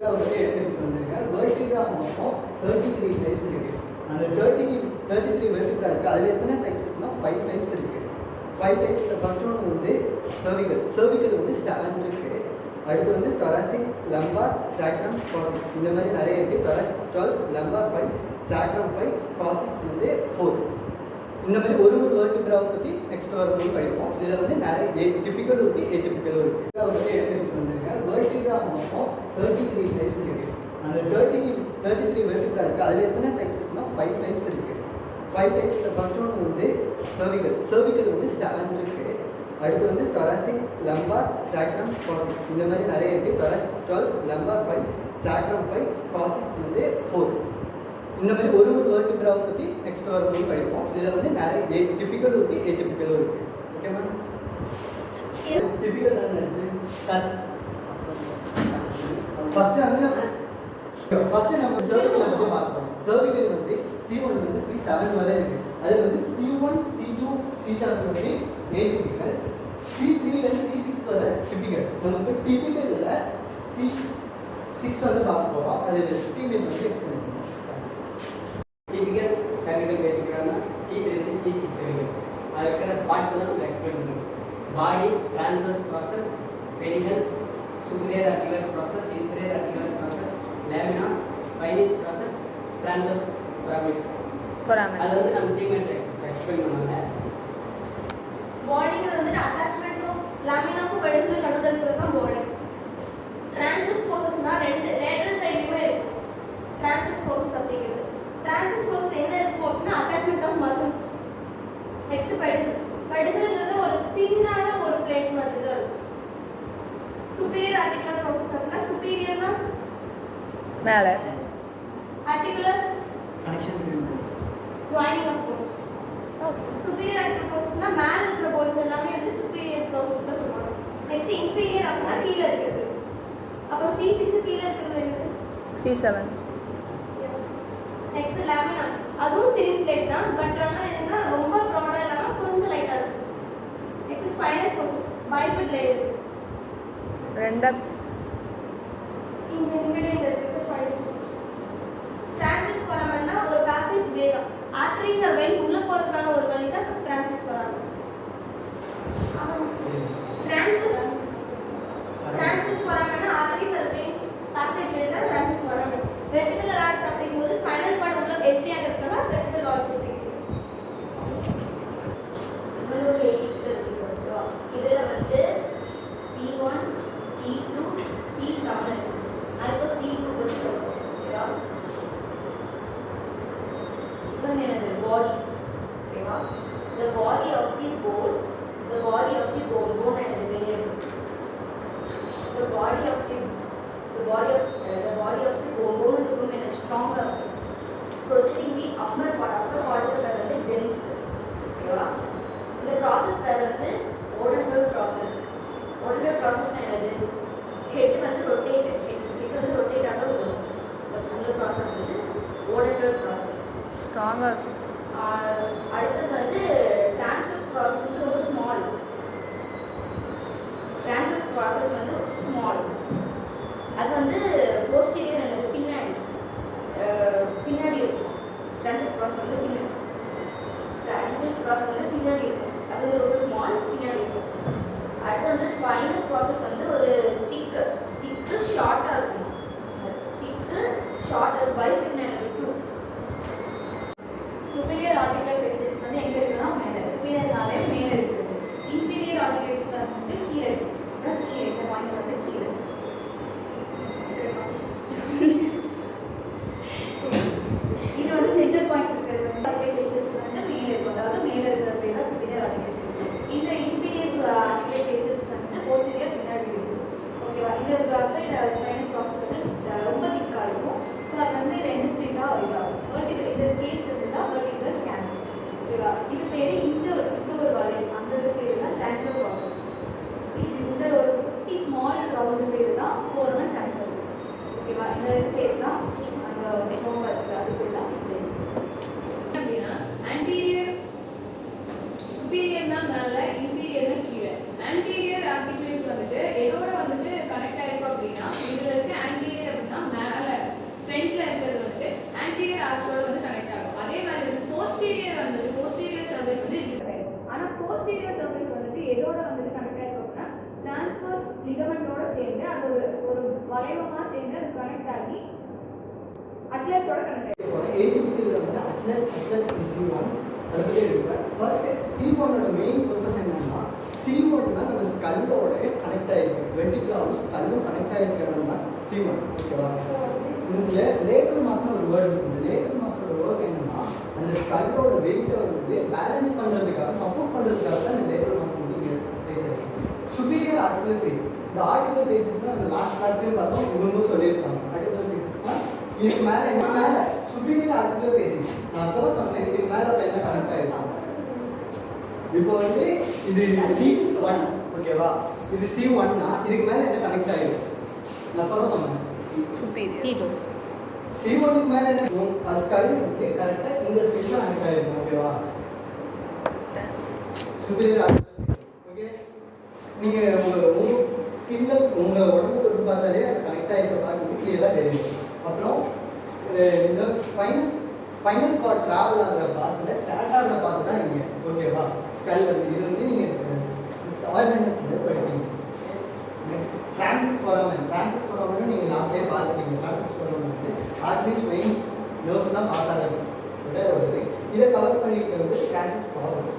Vertebra மொத்தம் 33 types இருக்கு. அந்த 33 வெர்டிப்ரா இருக்கு. அதுல எத்தனை டைப்ஸ் இருக்குன்னா 5 டைப்ஸ் இருக்கு. 5 டைப்ஸ்ல ஃபர்ஸ்ட் ஒன் வந்து cervical வந்து 7 இருக்கு. அடுத்து வந்து thoracic, lumbar, sacrum, coccyx இந்த மாதிரி நிறைய இருக்கு. thoracic 12, lumbar 5, sacrum 5, coccyx வந்து 4. இந்த மாதிரி ஒரு வெர்டிப்ராவை பத்தி நெக்ஸ்ட் வரும்போது படிப்போம். இதுல வந்து நிறைய டிபிக்கல் இருக்கு, ஏடிபிக்கல் இருக்கு. வந்து எடுத்துட்டு வந்துருங்க. வெர்டிப்ரா மொத்தம் 33 டைப்ஸ் இருக்கு. அந்த 33 வெர்டிப்ரா இருக்கு. அதுல எத்தனை டைப்ஸ் இருக்குன்னா 5 டைப்ஸ் இருக்கு. 5 டைப்ஸ்ல ஃபர்ஸ்ட் ஒன் வந்து cervical வந்து 7 இருக்கு. அடுத்து வந்து thoracic, lumbar, sacrum, coccyx இந்த மாதிரி நிறைய இருக்கு. thoracic 12, lumbar 5, sacrum 5, coccyx வந்து 4. இந்த மாதிரி ஒரு வெர்டிப்ராவை பத்தி நெக்ஸ்ட் வரும்போது படிப்போம். இதுல வந்து நிறைய டிபிக்கல் இருக்கு, ஏடிபிக்கல் இருக்கு. Okay ma'am. டிபிக்கல் தான் இருக்கு. ஃபர்ஸ்ட் வந்து நம்ம cervical பத்தி பார்ப்போம். cervical வந்து C1 ல இருந்து C7 வரை இருக்கு. அதுல வந்து C1, C2, C7 வந்து ஏடிபிக்கல், C3 ல இருந்து C6 வரை டிபிக்கல். நமக்கு டிபிக்கல்ல C6 வந்து பார்க்க போறோம். அதுல 15 மினிட் வந்து எக்ஸ்பிளைன் பண்ணுவோம். டிபிக்கல் cervical vertebra C3 இருந்து C6 வரைக்கும் அது இருக்கிற ஸ்பாட்ஸ் எல்லாம் நம்ம எக்ஸ்பிளைன் பண்ணுவோம். பாடி transverse process, pedicle, superior articular process, inferior articular process, lamina, spinous process, transverse foramen. அது வந்து நம்ம டீம்மேட்ஸ் எக்ஸ்பிளைன் பண்ணுவாங்க. பாடிங்கிறது வந்து அட்டாச்மெண்ட் ஆஃப் லாமினாக்கும் பெடிசிலும் நடுவில் இருக்கிறது தான் பாடி. டிரான்ஸ்வர்ஸ் ப்ராசஸ்னா ரெண்டு லேட்டரல் சைடுமே இருக்கும். டிரான்ஸ்வர்ஸ் ப்ராசஸ் அப்படிங்கிறது டிரான்ஸ்வர்ஸ் ப்ராசஸ் என்ன இருக்கும் அப்படின்னா அட்டாச்மெண்ட் ஆஃப் மசில்ஸ். நெக்ஸ்ட் பெடிசில்ங்கிறது ஒரு தின்னான ஒரு பிளேட் மாதிரி தான் இருக்கும். சுப்பீரியர் ஆர்டிகுலர் ப்ராசஸ் அப்படின்னா சுப்பீரியர்னா மேலே, articular connection between bones, joining of bones. Superior articular ப்ராசஸ்னா மேல இருக்கிற போன்ஸ் எல்லாமே வந்து சுப்பீரியர் ப்ராசஸ் தான் சொல்லுவாங்க. நெக்ஸ்ட் இன்ஃபீரியர் அப்படின்னா கீழ இருக்குது. அப்ப C6 கீழ இருக்குது என்னது? C7. நெக்ஸ்ட் லாமினா அதுவும் தின் பிளேட் தான். பட் ஆனா என்னன்னா ரொம்ப ப்ராடா இல்லாம கொஞ்சம் லைட்டா இருக்கு. Next spinous process bifid layer ரெண்டா இங்க இன்கிரிடியன்ட் இருக்கு. ஸ்பைனஸ் ப்ராசஸ் டிரான்ஸ்வர்ஸ் foramen ஒரு பேசேஜ் வே தான். ஆர்டரிஸ் ஆர் வெயின்ஸ் உள்ள போறதுக்கான ஒரு வழி தான் transverse foramen. Transverse foramen arteries or veins passage way தான் டிரான்ஸ்வர்ஸ் foramen. வெர்டிகல் ஆர்ச் அப்படிங்கும்போது ஸ்பைனல் கார்டு உள்ள எம்டி ஆகிறதுக்காக வெர்டிகல் ஆர்ச் இருக்கு. இது ஒரு ஏடிபிக்கல் இருக்கு. இதுல வந்து C1, C2, C7 இருக்கு. நான் இப்போ C2 பத்தி சொல்றேன். ஓகேவா? இப்போ என்னது பாடி. ஓகேவா? The body of the bone என்னது வெளியே இருக்கு. The body of the bone வந்து ரொம்ப எனக்கு ஸ்ட்ராங்கா இருக்கும். Projecting the upper part வந்து dense. ஓகேவா? இந்த ப்ராசஸ் பேர் வந்து ஓடன்டல் ப்ராசஸ். ஓடன்டல் ப்ராசஸ்னா என்னது? ஹெட் வந்து ரொட்டேட் ஆக வரும். அந்த ப்ராசஸ் வந்து ஓடன்டல் ப்ராசஸ். ஸ்ட்ராங்காக இருக்கும். அடுத்தது வந்து டிரான்ஸ்வர்ஸ் ப்ராசஸ் வந்து ரொம்ப ஸ்மால். டிரான்ஸ்வர்ஸ் ப்ராசஸ் வந்து ஸ்மால். அது வந்து போஸ்டீரியர் என்னது பின்னாடி இருக்கும். டிரான்ஸ்வர்ஸ் ப்ராசஸ் வந்து பின்னாடி இருக்கும். அது வந்து ரொம்ப ஸ்மால், பின்னாடி இருக்கும். அடுத்து வந்து ஸ்பைனஸ் ப்ராசஸ் வந்து ஒரு திக்கு ஷார்ட்டாக இருக்கும். பைஃபிட் என்னது 2. சுப்பீரியர் ஆர்டிகுலர் ஃபேஷியல்ஸ் வந்து எங்க இருக்குன்னா மேலே, சுப்பீரியர்னாலே மேலே இருக்குது. இன்ஃபீரியர் ஆர்டிகுலர்ஸ் வந்து கீழே இருக்கு. அதான் கீழே இந்த பாயிண்ட் வந்து கீழே. இது வந்து சென்டர் பாயிண்ட் இருக்கிறது வந்து ஆர்டிகுலர் ஃபேஷியல்ஸ் வந்து மேலே இருக்கும். அதாவது மேலே இருக்கிறது பேர் தான் சுப்பீரியர் ஆர்டிகுலர் ஃபேஷியல்ஸ். இந்த இன்ஃபீரியர் ஆர்டிகுலர் ஃபேஷியல்ஸ் வந்து போஸ்டீரியர் பின்னாடி இருக்கும். ஓகேவா? இந்த ஸ்பைனஸ் ப்ராசஸ் வந்து ரொம்ப திக்காக இருக்கும். ஸோ அது வந்து ரெண்டு ஸ்ப்ளிட்டாக இதாகும். வெர்டிகல் இந்த ஸ்பேஸ் இருந்தா வெர்டிகல் கேனல். ஓகேவா? இது பேர் இந்த ஒரு வலை, அந்த இது பேர் தான் ட்ரான்ஸ்ஃபர் ப்ராசஸ். இந்த ஒரு குட்டி ஸ்மால் ரவுண்டு பேர் தான் foramen transverse. ஓகேவா? இந்த இது பேர் தான் அந்த ஸ்ட்ராங்காக இருக்குது. அது பேர் தான் பிளேஸ். அப்படின்னா ஆன்டீரியர் சுப்பீரியர் தான் மேலே, இன்ஃபீரியர் தான் கீழே. ஆன்டீரியர் ஆர்டிகுலேட்ஸ் வந்துட்டு எதோட வந்துட்டு கனெக்ட் ஆயிருக்கும் அப்படின்னா இதுல இருக்க ஆன்டீரியர் அப்படின்னா அட்லஸோட கனெக்ட் ஏடிபியில் வந்து அட்லஸ் இஸ் C1 அதை பற்றி எடுக்கிறேன். ஃபர்ஸ்ட் C1ஓட மெயின் பர்பஸ் என்னன்னா C1 தான் நம்ம ஸ்கல்லோட கனெக்ட் ஆகிருக்கு, வெர்டிகலாவும் ஸ்கல்லும் கனெக்ட் ஆகிருக்கிறது தான் C1. ஓகேவா? இந்த லேட்டல் மாசம் ஒரு வேர்டு இருக்குது. லேட்டல் மாசோட ஒர்க் என்னன்னா அந்த ஸ்கல்லோட வெயிட்டை வந்து பேலன்ஸ் பண்ணுறதுக்காக சப்போர்ட் பண்ணுறதுக்காக தான் இந்த லேட்டல் மாசம் வந்து ஸ்பேஸ் இருக்குது. சுப்பீரியர் ஆர்டிகுலர் ஃபேஸஸ், இந்த ஆர்டிகுலர் ஃபேஸஸ் நம்ம லாஸ்ட் கிளாஸ்லேயும் பார்த்தோம், இவங்களும் சொல்லியிருக்காங்க. ஆர்டிகுலர் ஃபேஸஸ்னால் இதுக்கு மேலே சுப்பீரியர் ஆர்டிகுலர் ஃபேஸஸ். நான் அப்போ சொன்னேன் இதுக்கு மேலே அப்போ என்ன கனெக்ட் ஆகிருக்கும். இப்போ வந்து இது C1, ஓகேவா? இது C1னா இதுக்கு மேலே என்ன கனெக்ட் ஆகிருக்கும். நான் அப்போ தான் சொன்னேன் C2. C1க்கு மேலே என்ன இருக்கும், ஸ்கல் வந்து கரெக்டாக இந்த ஸ்பேஸில் கனெக்ட் ஆகிருக்கும். ஓகேவா? Superior articular faces. ஓகே, நீங்கள் உங்கள் ஸ்கின்ல உங்கள் உடம்பு தொட்டு பார்த்தாலே அது கனெக்ட் ஆகிருக்க பார்த்து கிளியராக தெரியும். அப்புறம் இந்த ஸ்பைனல் கார்ட் ட்ராவல் ஆகிற பாத்தில் ஸ்டார்ட் ஆகிற பார்த்து தான் இங்கே. ஓகேவா? ஸ்கல் வந்து இது வந்து நீங்கள் ஆர்கனைசேஷன் படிப்பீங்க. நெக்ஸ்ட் ட்ரான்சிஸ் ஃபோராமன் நீங்கள் லாஸ்ட் டே பார்த்துருக்கீங்க. ட்ரான்சிஸ் ஃபோராமன் வந்து ஆர்டரிஸ் வெயின்ஸ் நர்வ்ஸ் தான் பாஸ் ஆகுது. இதை கவர் பண்ணிட்டு வந்து ட்ரான்சிஸ் ப்ராசஸ்.